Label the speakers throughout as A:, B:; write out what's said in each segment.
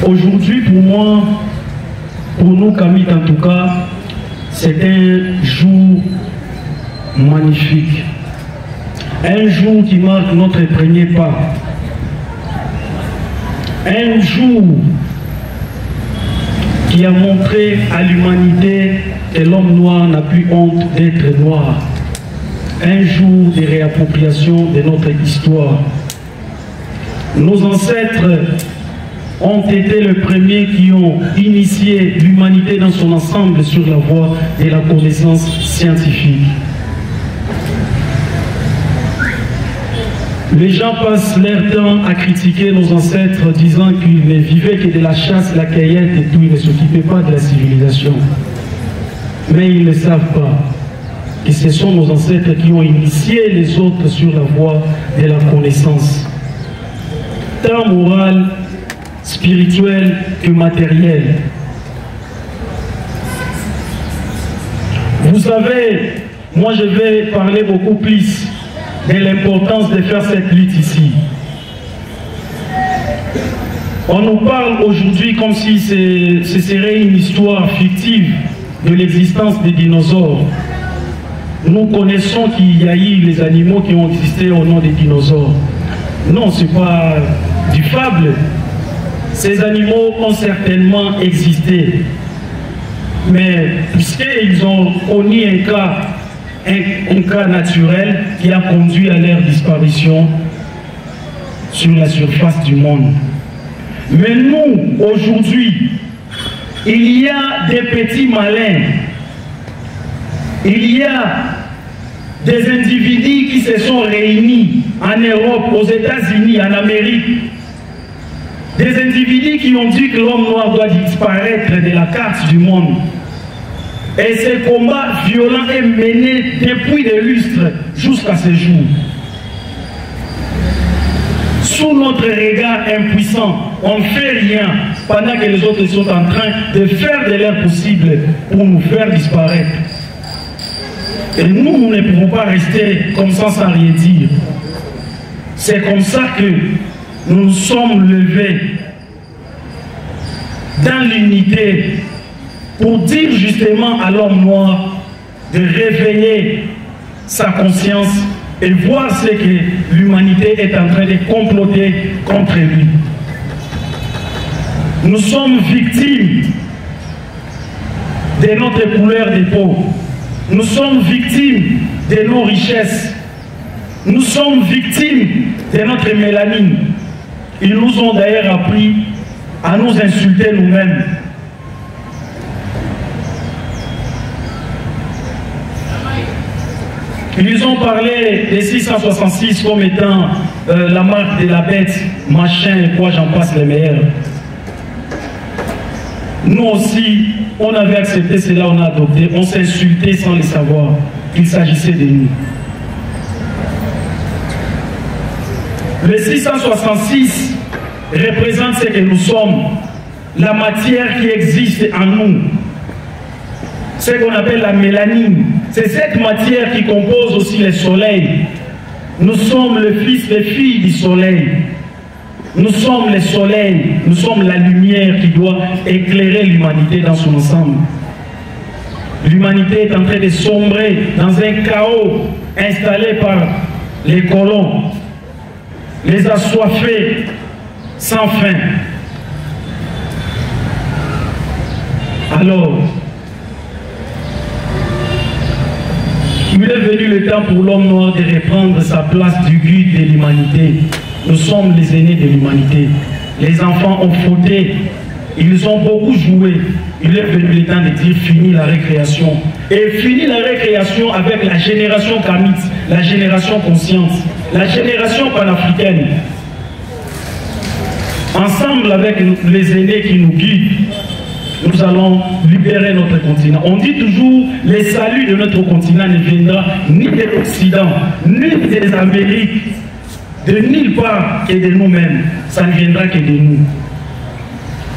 A: Aujourd'hui, pour moi, pour nous, Kamit en tout cas, c'est un jour magnifique. Un jour qui marque notre premier pas. Un jour qui a montré à l'humanité que l'homme noir n'a plus honte d'être noir. Un jour de réappropriation de notre histoire. Nos ancêtres ont été les premiers qui ont initié l'humanité dans son ensemble sur la voie de la connaissance scientifique. Les gens passent leur temps à critiquer nos ancêtres, disant qu'ils ne vivaient que de la chasse, la cueillette et tout, ils ne s'occupaient pas de la civilisation. Mais ils ne savent pas que ce sont nos ancêtres qui ont initié les autres sur la voie de la connaissance, tant morale, spirituelle que matérielle. Vous savez, moi je vais parler beaucoup plus de l'importance de faire cette lutte ici. On nous parle aujourd'hui comme si ce serait une histoire fictive de l'existence des dinosaures. Nous connaissons qu'il y a eu les animaux qui ont existé au nom des dinosaures. Non, ce n'est pas du fable. Ces animaux ont certainement existé. Mais puisqu'ils ont connu un cas naturel qui a conduit à leur disparition sur la surface du monde. Mais nous, aujourd'hui, il y a des petits malins, il y a des individus qui se sont réunis en Europe, aux États-Unis, en Amérique, des individus qui ont dit que l'homme noir doit disparaître de la carte du monde. Et ce combat violent est mené depuis des lustres jusqu'à ce jour. Sous notre regard impuissant, on ne fait rien pendant que les autres sont en train de faire de leur possible pour nous faire disparaître. Et nous, nous ne pouvons pas rester comme ça sans rien dire. C'est comme ça que nous nous sommes levés dans l'unité pour dire justement à l'homme noir de réveiller sa conscience et voir ce que l'humanité est en train de comploter contre lui. Nous sommes victimes de notre couleur de peau. Nous sommes victimes de nos richesses. Nous sommes victimes de notre mélanine. Ils nous ont d'ailleurs appris à nous insulter nous-mêmes. Ils ont parlé des 666 comme étant la marque de la bête, machin et quoi, j'en passe les meilleurs. Nous aussi, on avait accepté cela, on a adopté, on s'est insulté sans le savoir qu'il s'agissait de nous. Le 666 représente ce que nous sommes, la matière qui existe en nous, ce qu'on appelle la mélanine. C'est cette matière qui compose aussi le soleil. Nous sommes le fils et filles du soleil. Nous sommes le soleil, nous sommes la lumière qui doit éclairer l'humanité dans son ensemble. L'humanité est en train de sombrer dans un chaos installé par les colons, les assoiffés sans fin. Alors, il est venu le temps pour l'homme noir de reprendre sa place du guide de l'humanité. Nous sommes les aînés de l'humanité. Les enfants ont fauté. Ils ont beaucoup joué. Il est venu le temps de dire fini la récréation. Et fini la récréation avec la génération kamite, la génération consciente, la génération panafricaine. Ensemble avec les aînés qui nous guident, nous allons libérer notre continent. On dit toujours, le salut de notre continent ne viendra ni de l'Occident, ni des Amériques, de nulle part que de nous-mêmes. Ça ne viendra que de nous.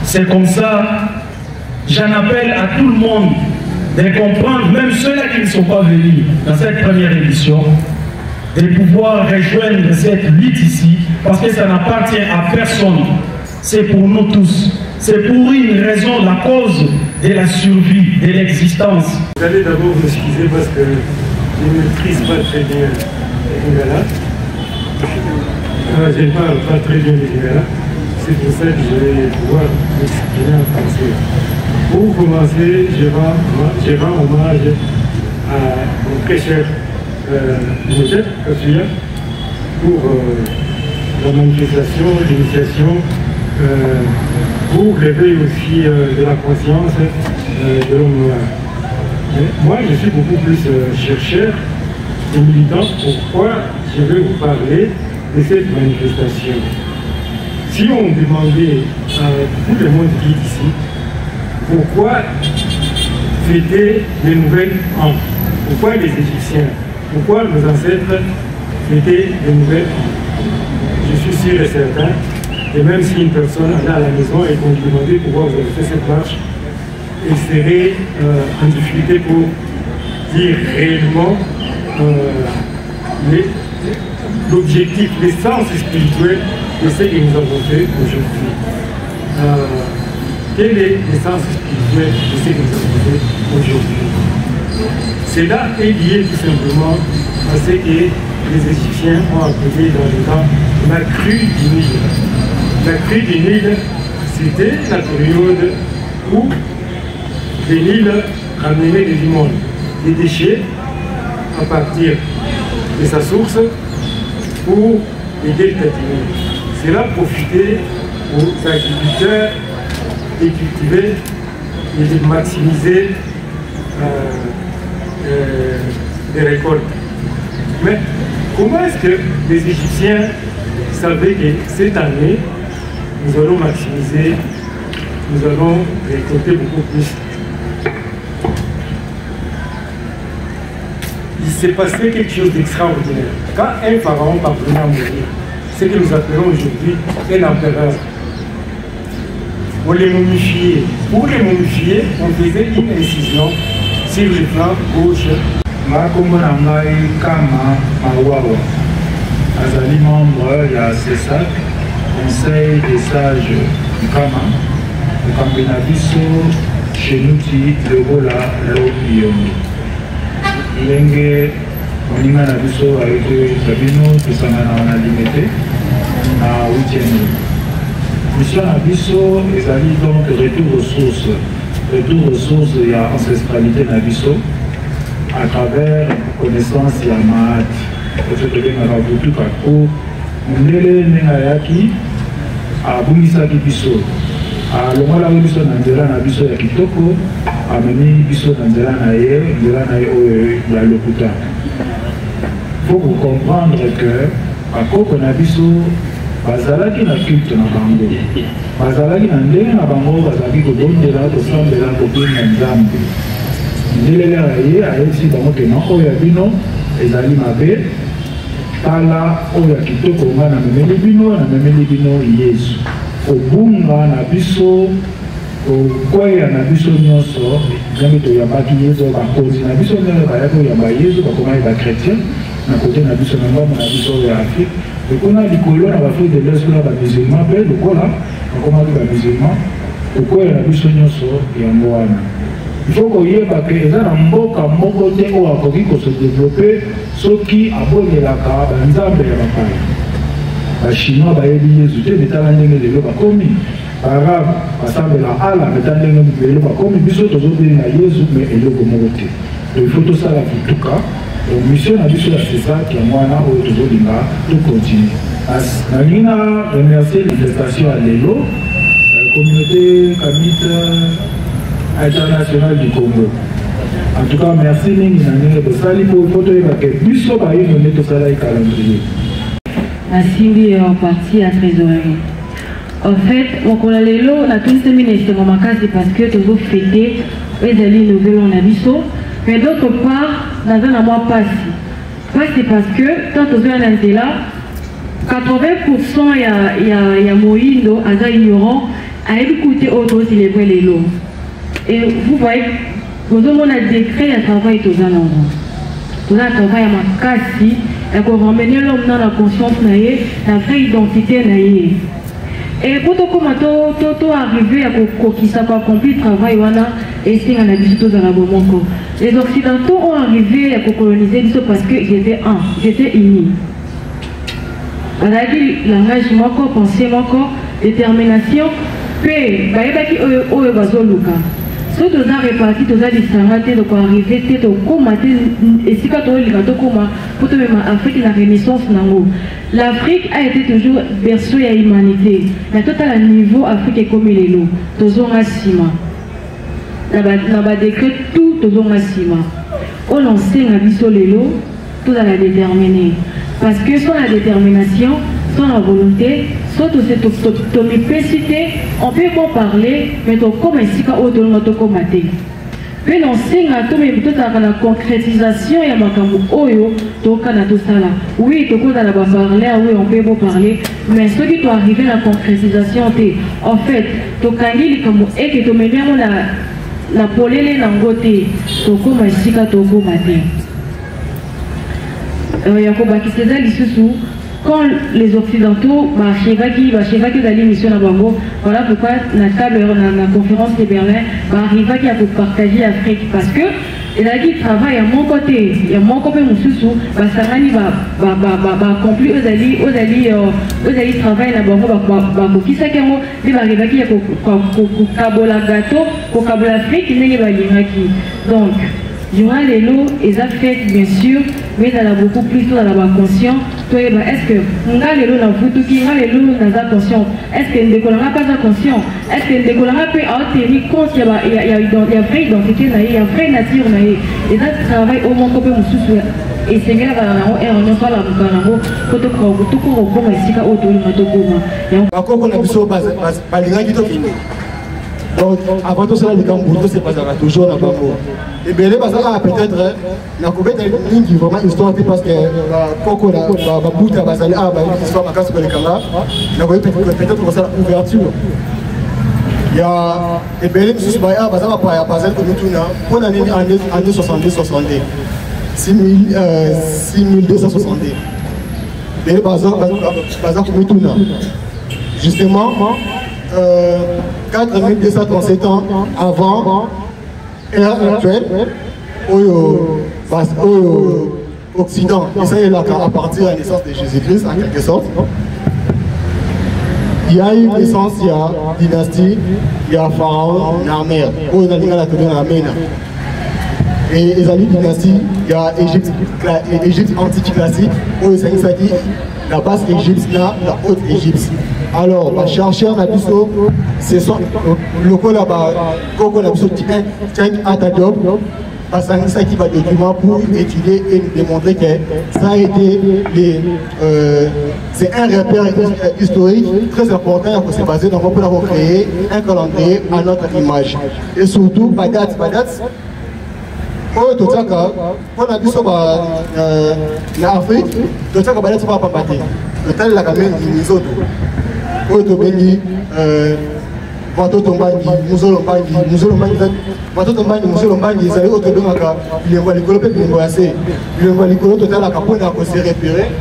A: C'est comme ça, j'en appelle à tout le monde de comprendre, même ceux-là qui ne sont pas venus dans cette première édition, de pouvoir rejoindre cette lutte ici, parce que ça n'appartient à personne. C'est pour nous tous. C'est pour une raison, la cause de la survie, de l'existence.
B: Vous allez d'abord m'excuser parce que je ne maîtrise pas très bien le Lingala. Je ne parle pas très bien le Lingala. C'est pour ça que je vais pouvoir m'exprimer en français. Pour commencer, je rends hommage à mon très cher Moutet Kassuya pour la manifestation, l'initiation, pour l'éveil aussi de la conscience de l'homme noir. Mais moi, je suis beaucoup plus chercheur et militant. Pourquoi je vais vous parler de cette manifestation? Si on demandait à tout le monde qui est ici, pourquoi fêter les nouvelles ans? Pourquoi les Égyptiens? Pourquoi nos ancêtres fêtaient les nouvelles ans? Je suis sûr et certain, et même si une personne allait à la maison et qu'on lui demandait pourquoi vous avez fait cette marche, elle serait en difficulté pour dire réellement l'objectif, l'essence spirituelle de ce que nous avons fait aujourd'hui. Quelle est l'essence spirituelle de ce que nous avons fait aujourd'hui? Cela est lié tout simplement à ce que les Égyptiens ont appelé dans le temps la crue du Nil. La crue du Nil, c'était la période où le Nil ramenait du monde, des déchets à partir de sa source pour aider le Nil. Cela profitait aux agriculteurs de cultiver et de maximiser les récoltes. Mais comment est-ce que les Égyptiens savaient que cette année, nous allons maximiser, nous allons récolter beaucoup plus? Il s'est passé quelque chose d'extraordinaire. Quand un pharaon parvenait à mourir, ce que nous appelons aujourd'hui un empereur, on les momifiait. Pour les momifier, on faisait une incision sur le flanc gauche.
C: Makombo na ngai Kama Mawawa azali membre ya CESAC, Conseil des sages Kama, mokambi na biso Chenuti Lobola Lobiyongo. Ndenge moninga na biso ayeke Sabino tosangana na limité na 8e. Mission na biso ezali donc retour aux sources ya ancestralité na biso à travers connaissance ya Maati. Oyo tolengaka butuka po mondele ndenge ayaki abungisaki biso, alongolaki biso na nzela na biso ya kitoko, amemi biso na nzela na ye oyo ya lokuta. Faut vous comprendre que bakoko na biso bazalaki na culte na bango, bazalaki na ndenge na bango bazalaki kobondela kosambela kobenga Nzambe. Ndele ya ye ayebisi bango ke na oyo ya bino ezali mabe, tala oyo ya kitoko nga namemeli bino Yesu. Kobunga na biso, kokweya na biso nyonso ndenge toyambaki Yesu, bakonzi na biso ndenge bayaki koyamba Yesu bakomaki bakretien na kote na biso na ngambo na biso oyo ya Afrique. Ekona likolo na bafrique de l'Est na bamusulman mpe lokola bakomaki bamusulman, kokweya na biso nyonso yango wana. Il faut koyeba ke eza na mboka moko te oyo akoki kose développer soki abonelaka banzambe ya bapaya. Bachinois bayebi Yesu te, betala ndenge lelo bakomi, baarabe basambela ala beta ndenge lelo bakomi, biso tozobenga Yesu me eloko moko te. Donc il faut tosala futuka. Donc mission na biso ya CESAC yango wana oyo tozolinga tocontinue. Nalingi na remercier l'invitation ya lelo communauté Kamite internationale du Congo. En tout cas, merci mingi na ndenge bosali po foto yebake biso bayino nde tosala calendrier.
D: Asimbi en partie à trésorerie. En fait, mokolo lelo na tunise ministre makasi parce que toujours fêter ezali nouvelle on a biso, mais d'autre part dans un mois passé. C'est parce que tant que on est là 80% ya moindo aza ignorant a écouté autre célébrer les lots. Et vous voyez, vous avez un décret de travail tous en endroit. Tout un travail à ma casse, et qu'on ramène l'homme dans la conscience, dans la vraie identité. Et pour tout arriver à accomplir le travail, et c'est un habitude dans la Bomonko. Les Occidentaux ont arrivé à coloniser parce qu'ils étaient un, ils étaient unis. On a dit langage, pensée, détermination, paix, si tu as réparti, tu as distingué, tu as arrivé, tu as et si tu as pour te mettre en Afrique, la renaissance. L'Afrique a été toujours berceau de l'humanité. La total niveau Afrique est comme il est l'eau. Tu as un ciment. Tu as décret tout, tu as un ciment. On enseigne à biso l'élo, tout à la déterminer. Parce que sans la détermination, sans la volonté, sans ton épicité, on peut pas parler, mais on comme ainsi qu'au delà de commater. Mais l'enseigne à tout même toute la concrétisation et à ma camu oyo, tout cas tout ça là. Oui, tout cas là bas parler, oui on peut pas parler, mais ce qui doit arriver à la concrétisation, en fait, tout kangi comme et que tout même la polele nangote, tout comme ainsi qu'à tout commater. Quand les Occidentaux, mission voilà pourquoi la table, la conférence de Berlin, arrive à partager l'Afrique. Parce que il a dit travail à mon côté, il y a mon côté mon sous-sous, Sarani va accomplir aux alliés travail là-bas, qui ça qui va arriver à qui a gâteau, pour l'Afrique, il n'est pas donc. Durant les lots, ils ont fait bien sûr, mais il y a beaucoup plus dans la conscience. Est-ce que on a les lots dans vous, qui a les lots dans la conscience? Est-ce qu'il ne décollera pas la conscience? Est-ce qu'il ne décollera pas à tenir compte qu'il y a vraie identité, il y a vraie nature? Et ça travaille au moins comme sous et c'est là et on n'a pas la boucanamo pour tout comme ici qu'à autour de notre gouvernement.
E: Par contre, on a besoin de donc, avant tout cela, les Cambodgiens, c'est pas toujours la Bambo. Et bien, les Bazara, peut-être, la couverture est une ligne vraiment historique parce que Coco, la Bouta, Bazali, l'histoire, ma casse pour les camarades, la voyez peut-être pour ça l'ouverture. Il y a des belles choses, Bazara, Bazali, comme tout, pour l'année 70-70, 6270. Et les Bazara, comme tout, justement, 4237 ans avant l'ère actuelle, au Occident, et ça est là à partir de la naissance de Jésus-Christ, en quelque sorte. Il y a une naissance, il y a dynastie, il y a Pharaon, Narmer, où il y a la et les amis dynastie, il y a Égypte antique classique, où il y a la basse Égypte, la haute Égypte. Alors, les chercheurs n'ont c'est le coup là-bas, quand on a besoin de job, parce que ça qui va document pour étudier et nous démontrer que ça a été c'est un repère historique très important qui s'est basé dans pour avoir créé un calendrier à notre image. Et surtout, Badat. Tout ça, on a vu ça en Afrique, tout ça, Badat, c'est pas battre. Le temps, la caméra, nous autres. Oto bengi watoto mbangi muzolo mbangi zali oto bengaka bilengo likolo pe bilengo ya se bilengo likolo totala kapona ko se repérer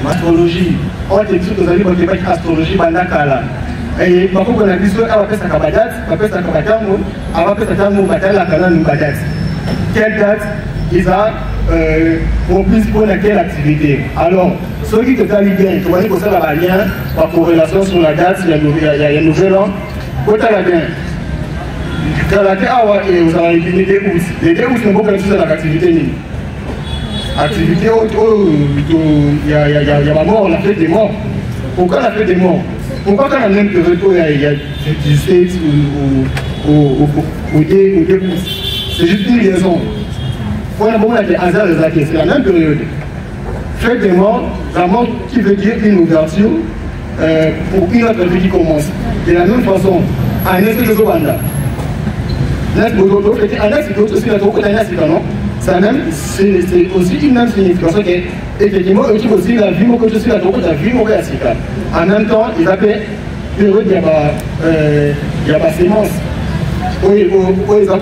A: astrologie on te dit que vous allez voir astrologie bandakala et bakoko na biso aba pesa ka badat pesa ka batango aba pesa tango batala kana nu badat quelle date ils a propice pour laquelle activité. Alors, ceux qui te talent bien, tu vois que ça va rien, par corrélation sur la date, il y a un nouvel an, quand tu as bien. Quand la terre et vous avez les deux août. Les deux août, c'est beaucoup plus dans l'activité. Activité, il y a ma mort, on a fait des morts. Pourquoi on a fait des morts? Pourquoi quand on a même période où il y a du sexe ou des pouces? C'est juste une liaison. C'est la même période. Fête des morts, la mort qui veut dire une ouverture pour une autre vie qui commence. De la même façon, un esprit de Zobanda. C'est aussi une même signification que, effectivement, aussi la vie, que je suis la vie, en même temps, il appelle période, il y a pas sémence. Oui, il y a